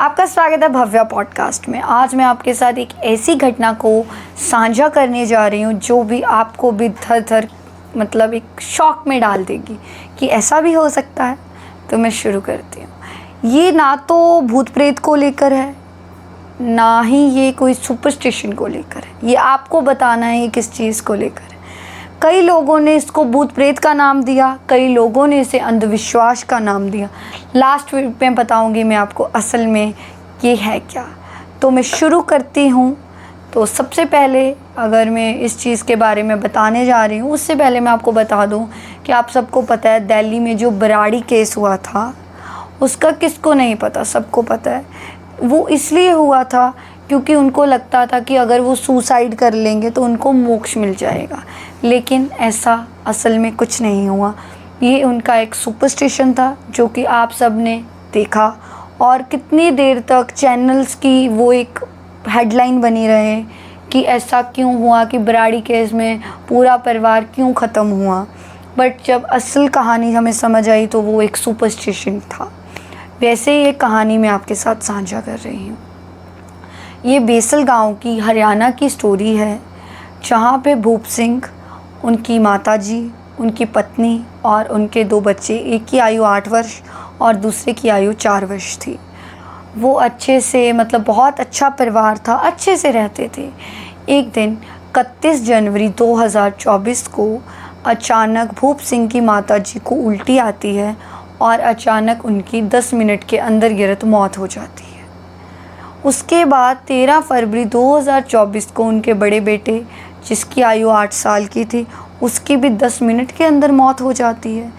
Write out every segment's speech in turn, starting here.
आपका स्वागत है भव्या पॉडकास्ट में। आज मैं आपके साथ एक ऐसी घटना को साझा करने जा रही हूँ जो भी आपको भी थर मतलब एक शॉक में डाल देगी कि ऐसा भी हो सकता है। तो मैं शुरू करती हूँ। ये ना तो भूत प्रेत को लेकर है, ना ही ये कोई सुपरस्टिशन को लेकर है। ये आपको बताना है ये किस चीज़ को लेकर है। कई लोगों ने इसको भूत प्रेत का नाम दिया, कई लोगों ने इसे अंधविश्वास का नाम दिया। लास्ट वीक में बताऊंगी मैं आपको असल में ये है क्या। तो मैं शुरू करती हूँ। तो सबसे पहले अगर मैं इस चीज़ के बारे में बताने जा रही हूँ उससे पहले मैं आपको बता दूँ कि आप सबको पता है दिल्ली में जो बराड़ी केस हुआ था उसका किसको नहीं पता, सबको पता है। वो इसलिए हुआ था क्योंकि उनको लगता था कि अगर वो सुसाइड कर लेंगे तो उनको मोक्ष मिल जाएगा, लेकिन ऐसा असल में कुछ नहीं हुआ। ये उनका एक सुपरस्टिशन था जो कि आप सब ने देखा और कितनी देर तक चैनल्स की वो एक हेडलाइन बनी रहे कि ऐसा क्यों हुआ कि बराड़ी केस में पूरा परिवार क्यों ख़त्म हुआ। बट जब असल कहानी हमें समझ आई तो वो एक सुपरस्टिशन था। वैसे ये कहानी मैं आपके साथ साझा कर रही हूँ। ये बेसल गांव की हरियाणा की स्टोरी है जहाँ पे भूप सिंह, उनकी माताजी, उनकी पत्नी और उनके 2 बच्चे, एक की आयु 8 वर्ष और दूसरे की आयु 4 वर्ष थी। वो अच्छे से मतलब बहुत अच्छा परिवार था, अच्छे से रहते थे। एक दिन 31 जनवरी 2024 को अचानक भूप सिंह की माताजी को उल्टी आती है और अचानक उनकी 10 मिनट के अंदर गिरत मौत हो जाती है। उसके बाद 13 फरवरी 2024 को उनके बड़े बेटे, जिसकी आयु 8 साल की थी, उसकी भी 10 मिनट के अंदर मौत हो जाती है।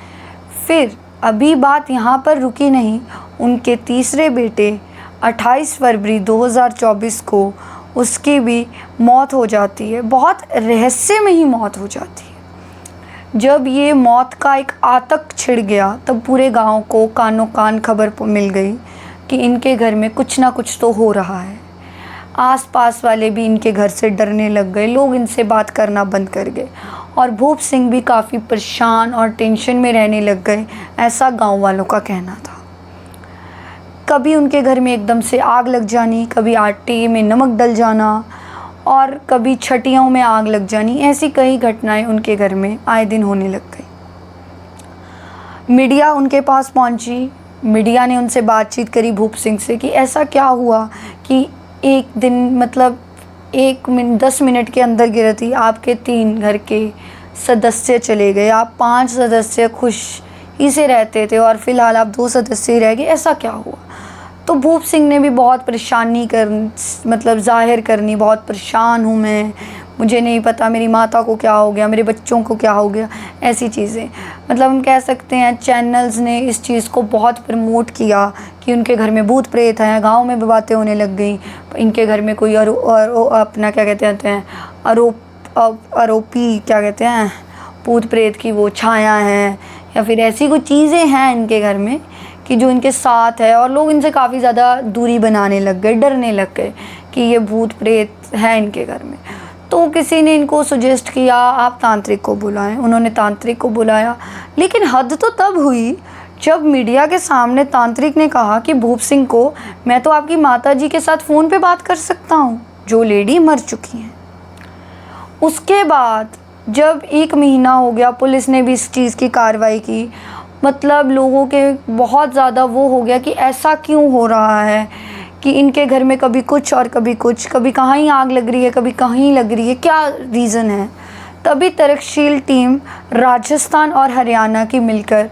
फिर अभी बात यहाँ पर रुकी नहीं, उनके तीसरे बेटे 28 फरवरी 2024 को उसकी भी मौत हो जाती है। बहुत रहस्य में ही मौत हो जाती है। जब ये मौत का एक आतंक छिड़ गया तब पूरे गांव को कानों कान खबर मिल गई कि इनके घर में कुछ ना कुछ तो हो रहा है। आसपास वाले भी इनके घर से डरने लग गए, लोग इनसे बात करना बंद कर गए और भूप सिंह भी काफ़ी परेशान और टेंशन में रहने लग गए, ऐसा गांव वालों का कहना था। कभी उनके घर में एकदम से आग लग जानी, कभी आटे में नमक डल जाना और कभी छटियों में आग लग जानी, ऐसी कई घटनाएं उनके घर में आए दिन होने लग गई। मीडिया उनके पास पहुंची, मीडिया ने उनसे बातचीत करी भूप सिंह से कि ऐसा क्या हुआ कि एक दिन मतलब 10 मिनट के अंदर गिरती आपके 3 घर के सदस्य चले गए, आप 5 सदस्य खुश ही से रहते थे और फिलहाल आप 2 सदस्य ही रह गए, ऐसा क्या हुआ। तो भूप सिंह ने भी बहुत परेशानी मतलब जाहिर करनी, बहुत परेशान हूँ मैं, मुझे नहीं पता मेरी माता को क्या हो गया, मेरे बच्चों को क्या हो गया, ऐसी चीज़ें। मतलब हम कह सकते हैं चैनल्स ने इस चीज़ को बहुत प्रमोट किया कि उनके घर में भूत प्रेत हैं। गांव में भी बातें होने लग गई इनके घर में कोई अपना क्या कहते हैं आरोपी क्या कहते हैं भूत प्रेत की वो छाया है या फिर ऐसी कोई चीज़ें हैं इनके घर में कि जो इनके साथ है। और लोग इनसे काफ़ी ज़्यादा दूरी बनाने लग गए, डरने लग गए कि ये भूत प्रेत है इनके घर में। तो किसी ने इनको सजेस्ट किया आप तांत्रिक को बुलाएं। उन्होंने तांत्रिक को बुलाया, लेकिन हद तो तब हुई जब मीडिया के सामने तांत्रिक ने कहा कि भूप सिंह को मैं तो आपकी माताजी के साथ फ़ोन पे बात कर सकता हूँ जो लेडी मर चुकी हैं। उसके बाद जब 1 महीना हो गया, पुलिस ने भी इस चीज़ की कार्रवाई की। मतलब लोगों के बहुत ज़्यादा वो हो गया कि ऐसा क्यों हो रहा है कि इनके घर में कभी कुछ और कभी कुछ, कभी कहीं आग लग रही है, कभी कहीं लग रही है, क्या रीज़न है। तभी तक्षशिला टीम राजस्थान और हरियाणा की मिलकर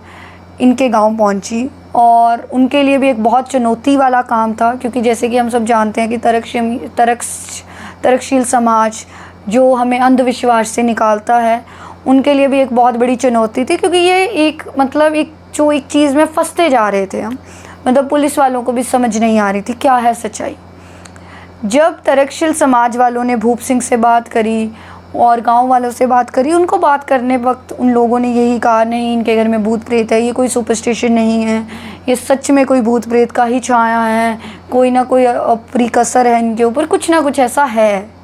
इनके गांव पहुंची और उनके लिए भी एक बहुत चुनौती वाला काम था, क्योंकि जैसे कि हम सब जानते हैं कि तक्षशिला समाज जो हमें अंधविश्वास से निकालता है, उनके लिए भी एक बहुत बड़ी चुनौती थी, क्योंकि ये एक चीज़ में फंसते जा रहे थे हम। मतलब पुलिस वालों को भी समझ नहीं आ रही थी क्या है सच्चाई। जब तक्षशिला समाज वालों ने भूप सिंह से बात करी और गांव वालों से बात करी, उनको बात करने वक्त उन लोगों ने यही कहा नहीं इनके घर में भूत प्रेत है, ये कोई सुपरस्टिशन नहीं है, ये सच में कोई भूत प्रेत का ही छाया है, कोई ना कोई अपरी कसर है इनके ऊपर, कुछ ना कुछ ऐसा है।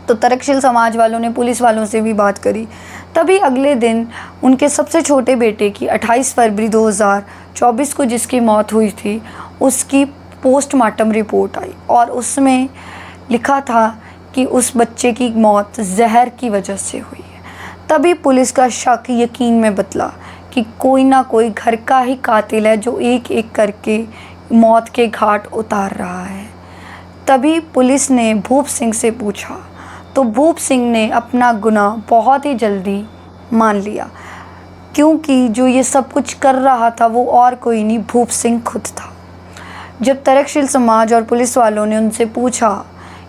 तो तक्षशिला समाज वालों ने पुलिस वालों से भी बात करी। तभी अगले दिन उनके सबसे छोटे बेटे की 28 फरवरी 2024 को जिसकी मौत हुई थी, उसकी पोस्टमार्टम रिपोर्ट आई और उसमें लिखा था कि उस बच्चे की मौत जहर की वजह से हुई है। तभी पुलिस का शक यकीन में बदला कि कोई ना कोई घर का ही कातिल है जो एक एक करके मौत के घाट उतार रहा है। तभी पुलिस ने भूप सिंह से पूछा तो भूप सिंह ने अपना गुनाह बहुत ही जल्दी मान लिया, क्योंकि जो ये सब कुछ कर रहा था वो और कोई नहीं, भूप सिंह खुद था। जब तर्कशील समाज और पुलिस वालों ने उनसे पूछा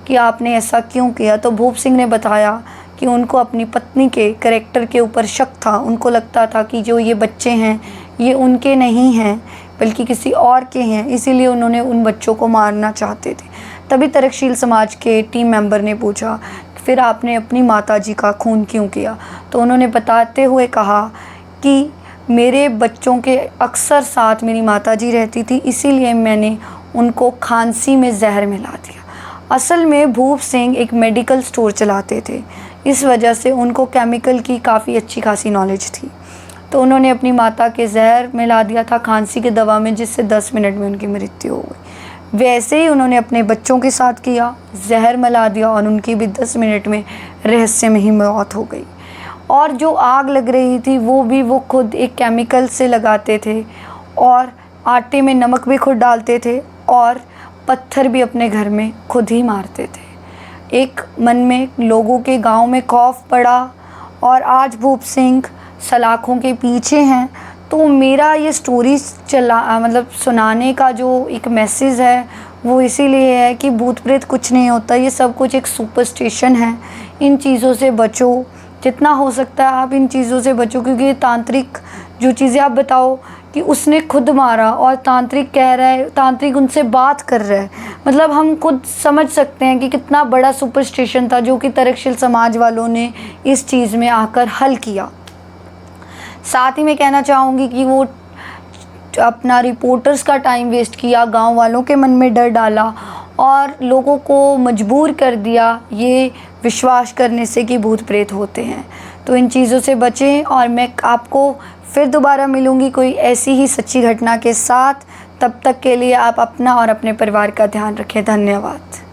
कि आपने ऐसा क्यों किया, तो भूप सिंह ने बताया कि उनको अपनी पत्नी के कैरेक्टर के ऊपर शक था। उनको लगता था कि जो ये बच्चे हैं ये उनके नहीं हैं बल्कि किसी और के हैं, इसीलिए उन्होंने उन बच्चों को मारना चाहते थे। तभी तर्कशील समाज के टीम मेंबर ने पूछा फिर आपने अपनी माताजी का खून क्यों किया, तो उन्होंने बताते हुए कहा कि मेरे बच्चों के अक्सर साथ मेरी माताजी रहती थी, इसीलिए मैंने उनको खांसी में जहर मिला दिया। असल में भूप सिंह एक मेडिकल स्टोर चलाते थे, इस वजह से उनको केमिकल की काफ़ी अच्छी खासी नॉलेज थी। तो उन्होंने अपनी माता के जहर मिला दिया था खांसी की दवा में, जिससे 10 मिनट में उनकी मृत्यु हो गई। वैसे ही उन्होंने अपने बच्चों के साथ किया, जहर मिला दिया और उनकी भी 10 मिनट में रहस्य में ही मौत हो गई। और जो आग लग रही थी वो खुद एक केमिकल से लगाते थे और आटे में नमक भी खुद डालते थे और पत्थर भी अपने घर में खुद ही मारते थे। एक मन में लोगों के गांव में खौफ पड़ा और आज भूप सिंह सलाखों के पीछे हैं। तो मेरा ये स्टोरी सुनाने का जो एक मैसेज है वो इसीलिए है कि भूत प्रेत कुछ नहीं होता, ये सब कुछ एक सुपरस्टिशन है। इन चीज़ों से बचो, जितना हो सकता है आप इन चीज़ों से बचो, क्योंकि ये तांत्रिक जो चीज़ें आप बताओ कि उसने खुद मारा और तांत्रिक कह रहा है, तांत्रिक उनसे बात कर रहा है, मतलब हम खुद समझ सकते हैं कि कितना बड़ा सुपरस्टिशन था जो कि तर्कशील समाज वालों ने इस चीज़ में आकर हल किया। साथ ही मैं कहना चाहूँगी कि वो अपना रिपोर्टर्स का टाइम वेस्ट किया, गांव वालों के मन में डर डाला और लोगों को मजबूर कर दिया ये विश्वास करने से कि भूत प्रेत होते हैं। तो इन चीज़ों से बचें और मैं आपको फिर दोबारा मिलूँगी कोई ऐसी ही सच्ची घटना के साथ। तब तक के लिए आप अपना और अपने परिवार का ध्यान रखें। धन्यवाद।